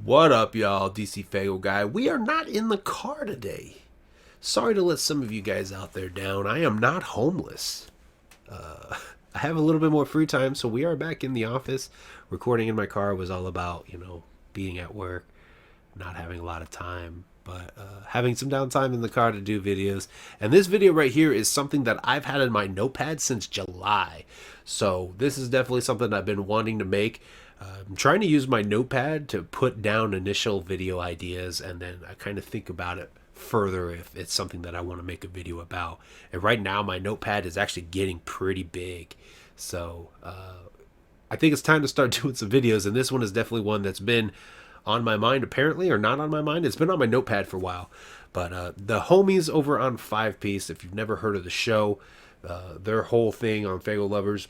What up, y'all? DCFAYGOGUY. We are not in the car today. Sorry to let some of you guys out there down. I am not homeless. I have a little bit more free time, so we are back in the office. Recording in my car was all about, being at work, not having a lot of time, but having some downtime in the car to do videos. And this video right here is something that I've had in my notepad since July. So this is definitely something I've been wanting to make. I'm trying to use my notepad to put down initial video ideas, and then I kind of think about it further if it's something that I want to make a video about. And right now my notepad is actually getting pretty big. So I think it's time to start doing some videos, and this one is definitely one that's been on my mind apparently, or not on my mind. It's been on my notepad for a while. But the homies over on 5 Piece, if you've never heard of the show, their whole thing on Faygo Lovers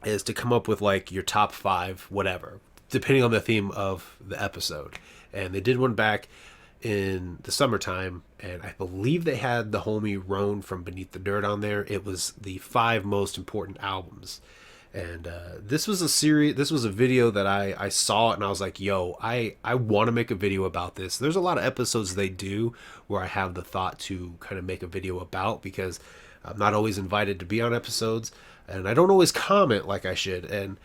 is to come up with like your top 5 whatever, depending on the theme of the episode. And they did one back in the summertime, and I believe they had the homie Roan from Beneath the Dirt on there. It was the 5 most important albums. And this was a video that I saw it and I was like, yo, I want to make a video about this. There's a lot of episodes they do where I have the thought to kind of make a video about, because I'm not always invited to be on episodes, and I don't always comment like I should. And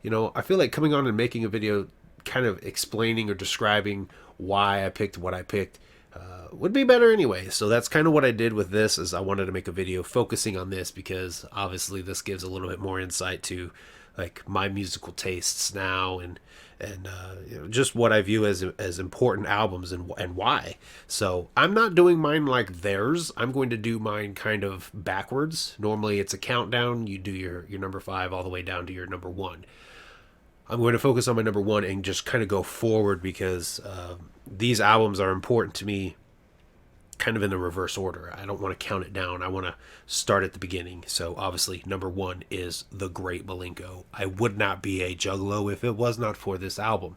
I feel like coming on and making a video kind of explaining or describing why I picked what I picked would be better anyway. So that's kind of what I did with this, is I wanted to make a video focusing on this, because obviously this gives a little bit more insight to like my musical tastes now, and just what I view as important albums, and why. So I'm not doing mine like theirs. I'm going to do mine kind of backwards. Normally it's a countdown. You do your number 5 all the way down to your number 1. I'm going to focus on my number 1 and just kind of go forward, because these albums are important to me kind of in the reverse order. I don't want to count it down. I want to start at the beginning. So obviously number 1 is The Great Milenko. I would not be a juggalo if it was not for this album.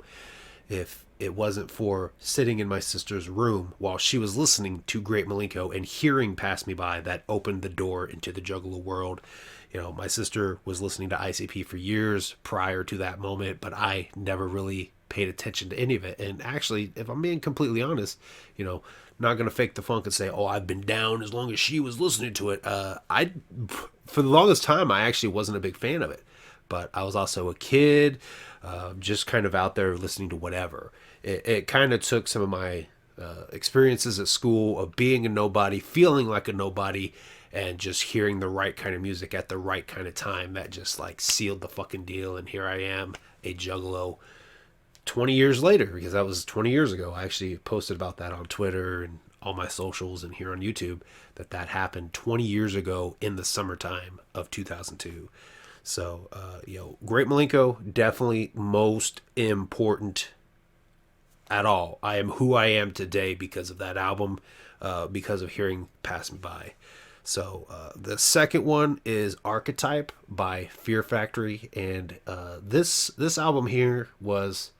If it wasn't for sitting in my sister's room while she was listening to Great Milenko and hearing Pass Me By, that opened the door into the juggalo world. My sister was listening to ICP for years prior to that moment, but I never really paid attention to any of it. And actually, if I'm being completely honest, not going to fake the funk and say, oh, I've been down as long as she was listening to it. For the longest time, I actually wasn't a big fan of it. But I was also a kid, just kind of out there listening to whatever. It kind of took some of my experiences at school of being a nobody, feeling like a nobody, and just hearing the right kind of music at the right kind of time. That just like sealed the fucking deal. And here I am, a juggalo 20 years later, because that was 20 years ago. I actually posted about that on Twitter and all my socials and here on YouTube, that happened 20 years ago in the summertime of 2002. So, Great Milenko, definitely most important at all. I am who I am today because of that album, because of hearing Pass Me By. So the second one is Archetype by Fear Factory, and this album here was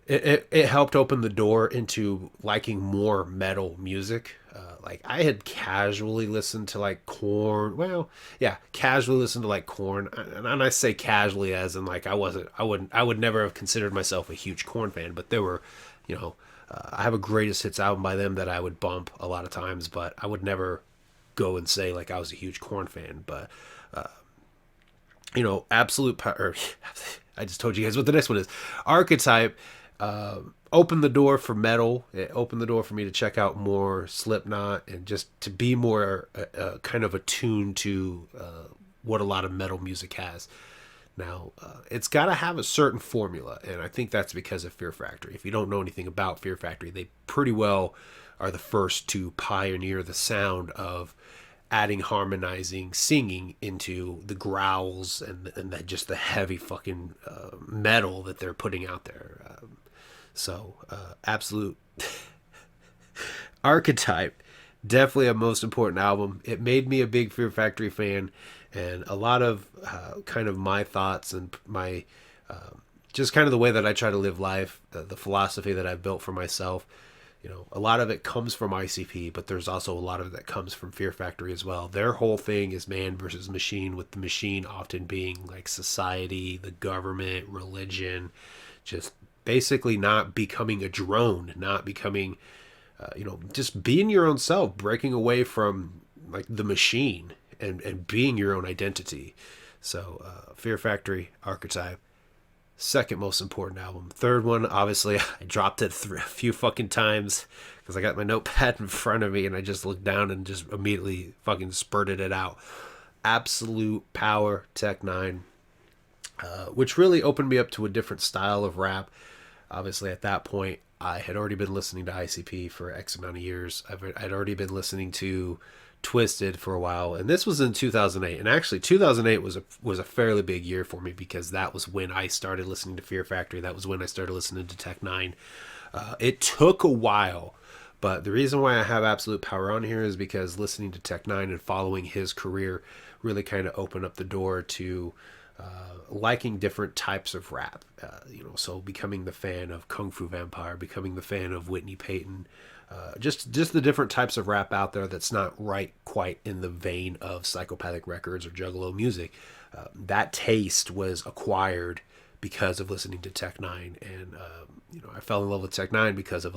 it helped open the door into liking more metal music. Like I had casually listened to like Korn. Well, yeah, casually listened to like Korn, and I say casually as in like I would never have considered myself a huge Korn fan, but there were, I have a greatest hits album by them that I would bump a lot of times, but I would never go and say like I was a huge Korn fan. But Absolute Power. I just told you guys what the next one is. Archetype opened the door for metal. It opened the door for me to check out more Slipknot, and just to be more kind of attuned to what a lot of metal music has. Now, it's got to have a certain formula, and I think that's because of Fear Factory. If you don't know anything about Fear Factory, they pretty well are the first to pioneer the sound of adding harmonizing singing into the growls and just the heavy fucking metal that they're putting out there. Absolute Archetype, definitely a most important album. It made me a big Fear Factory fan, and a lot of kind of my thoughts and my just kind of the way that I try to live life, the philosophy that I've built for myself. A lot of it comes from ICP, but there's also a lot of it that comes from Fear Factory as well. Their whole thing is man versus machine, with the machine often being like society, the government, religion, just basically not becoming a drone, not becoming, just being your own self, breaking away from like the machine and being your own identity. So, Fear Factory, Archetype. Second most important album. Third one, obviously, I dropped it a few fucking times because I got my notepad in front of me and I just looked down and just immediately fucking spurted it out. Absolute Power, Tech 9, which really opened me up to a different style of rap. Obviously, at that point, I had already been listening to ICP for X amount of years. I'd already been listening to Twisted for a while, and this was in 2008. And actually, 2008 was a fairly big year for me because that was when I started listening to Fear Factory. That was when I started listening to Tech 9. It took a while, but the reason why I have Absolute Power on here is because listening to Tech 9 and following his career really kind of opened up the door to liking different types of rap. So becoming the fan of Kung Fu Vampire, becoming the fan of Whitney Payton, just the different types of rap out there that's not right quite in the vein of Psychopathic Records or Juggalo music. That taste was acquired because of listening to Tech 9, and I fell in love with Tech 9 because of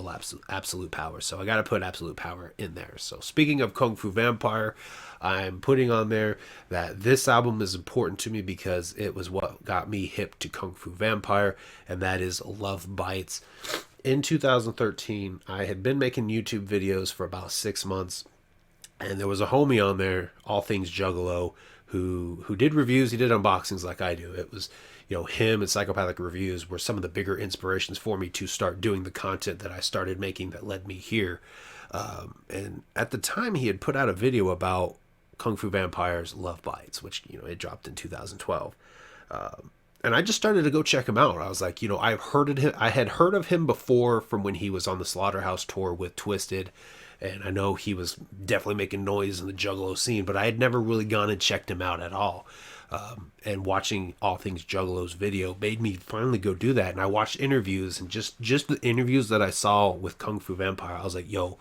Absolute Power. So I got to put Absolute Power in there. So speaking of Kung Fu Vampire, I'm putting on there that this album is important to me because it was what got me hip to Kung Fu Vampire, and that is Love Bites. In 2013, I had been making YouTube videos for about 6 months, and there was a homie on there, All Things Juggalo, who did reviews. He did unboxings like I do. It was, him and Psychopathic Reviews were some of the bigger inspirations for me to start doing the content that I started making that led me here. And at the time, he had put out a video about Kung Fu Vampire's Love Bites, which, it dropped in 2012. And I just started to go check him out. I was like, I had heard of him before from when he was on the Slaughterhouse tour with Twisted. And I know he was definitely making noise in the Juggalo scene, but I had never really gone and checked him out at all. And watching All Things Juggalo's video made me finally go do that. And I watched interviews, and just the interviews that I saw with Kung Fu Vampire, I was like, yo,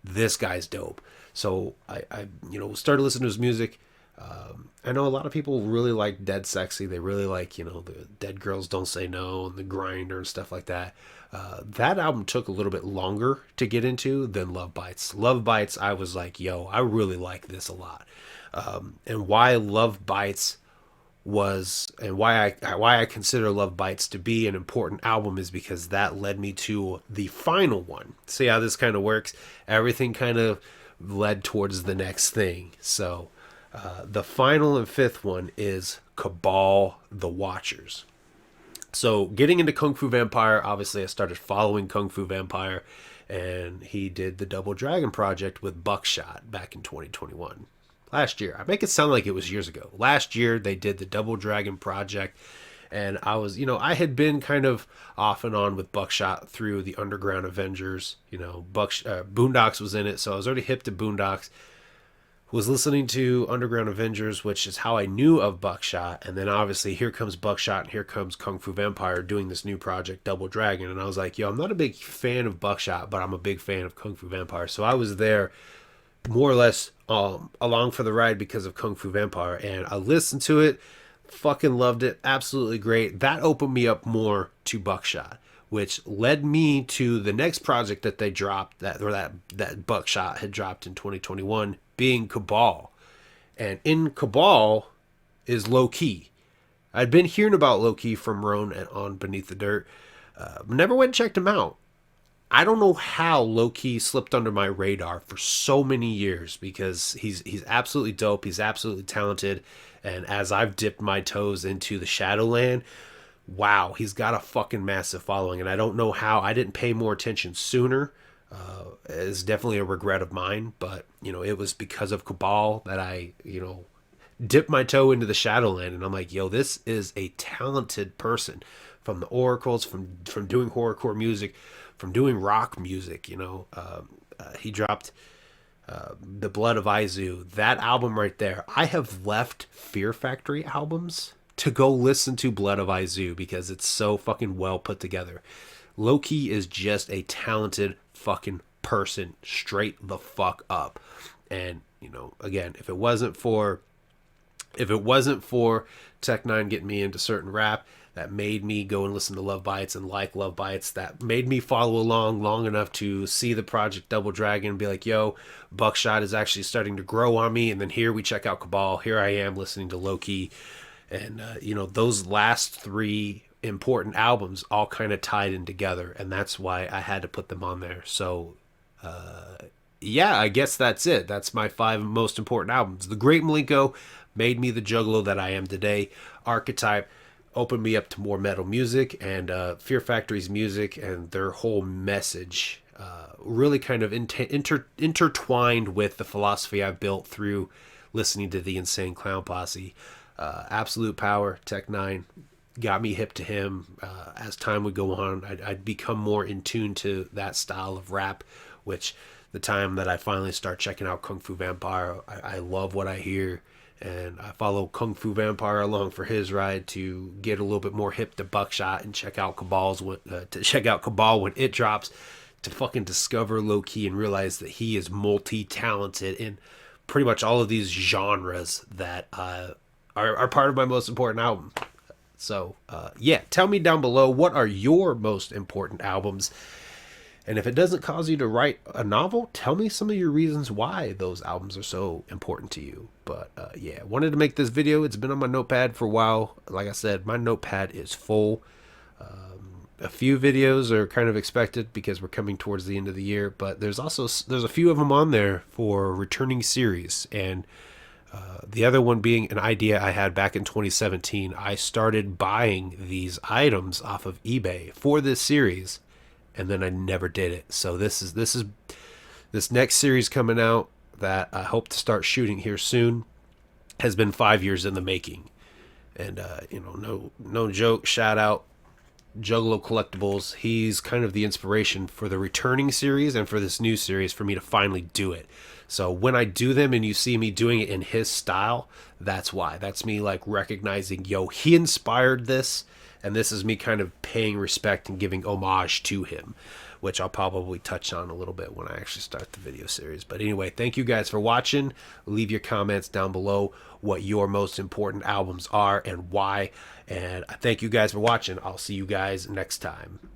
this guy's dope. So I started listening to his music. I know a lot of people really like Dead Sexy. They really like, the Dead Girls Don't Say No and the Grinder and stuff like that. That album took a little bit longer to get into than Love Bites. Love Bites, I was like, yo, I really like this a lot. And why Love Bites was, and why I consider Love Bites to be an important album is because that led me to the final one. See how this kind of works? Everything kind of led towards the next thing. So the final and fifth one is Cabal, The Watchers. So getting into Kung Fu Vampire, obviously I started following Kung Fu Vampire, and he did the Double Dragon project with Buckshot back in 2021. Last year. I make it sound like it was years ago. Last year they did the Double Dragon project, and I was, I had been kind of off and on with Buckshot through the Underground Avengers. Boondocks was in it, so I was already hip to Boondocks. Was listening to Underground Avengers, which is how I knew of Buckshot, and then obviously here comes Buckshot and here comes Kung Fu Vampire doing this new project, Double Dragon, and I was like, yo, I'm not a big fan of Buckshot, but I'm a big fan of Kung Fu Vampire, so I was there more or less along for the ride because of Kung Fu Vampire, and I listened to it, fucking loved it, absolutely great. That opened me up more to Buckshot, which led me to the next project that they dropped, that Buckshot had dropped in 2021, being Cabal. And in Cabal is Low Key. I'd been hearing about Low Key from Roan on Beneath the Dirt. Never went and checked him out. I don't know how Low Key slipped under my radar for so many years, because he's absolutely dope. He's absolutely talented. And as I've dipped my toes into the Shadowland, wow, he's got a fucking massive following. And I don't know how I didn't pay more attention sooner. It's definitely a regret of mine, but it was because of Cabal that I dipped my toe into the Shadowland, and I'm like, yo, this is a talented person, from the Oracles, from doing horrorcore music, from doing rock music. He dropped The Blood of Izu, that album right there. I have left Fear Factory albums to go listen to Blood of Izu because it's so fucking well put together. Low Key is just a talented fucking person, straight the fuck up. And again, if it wasn't for Tech 9 getting me into certain rap, that made me go and listen to Love Bites and like Love Bites, that made me follow along long enough to see the project Double Dragon and be like, yo, Buckshot is actually starting to grow on me. And then here we check out Cabal. Here I am listening to Loki. And, those last three important albums all kind of tied in together. And that's why I had to put them on there. So, yeah, I guess that's it. That's my 5 most important albums. The Great Milenko made me the juggalo that I am today. Archetype opened me up to more metal music, and Fear Factory's music and their whole message really kind of intertwined with the philosophy I've built through listening to the Insane Clown Posse. Absolute Power, Tech 9, got me hip to him. As time would go on, I'd become more in tune to that style of rap, which the time that I finally start checking out Kung Fu Vampire, I love what I hear. And I follow Kung Fu Vampire along for his ride to get a little bit more hip to Buckshot and check out Cabal when it drops, to fucking discover Low-Key and realize that he is multi-talented in pretty much all of these genres that are part of my most important album. So, yeah, tell me down below, what are your most important albums? And if it doesn't cause you to write a novel, tell me some of your reasons why those albums are so important to you. But yeah, wanted to make this video. It's been on my notepad for a while. Like I said, my notepad is full. A few videos are kind of expected because we're coming towards the end of the year. But there's a few of them on there for returning series. And the other one being an idea I had back in 2017. I started buying these items off of eBay for this series, and then I never did it. So this next series coming out that I hope to start shooting here soon has been 5 years in the making. And no joke, shout out Juggalo Collectibles. He's kind of the inspiration for the returning series and for this new series for me to finally do it. So when I do them and you see me doing it in his style, that's why. That's me like recognizing, yo, he inspired this. And this is me kind of paying respect and giving homage to him, which I'll probably touch on a little bit when I actually start the video series. But anyway, thank you guys for watching. Leave your comments down below what your most important albums are and why. And I thank you guys for watching. I'll see you guys next time.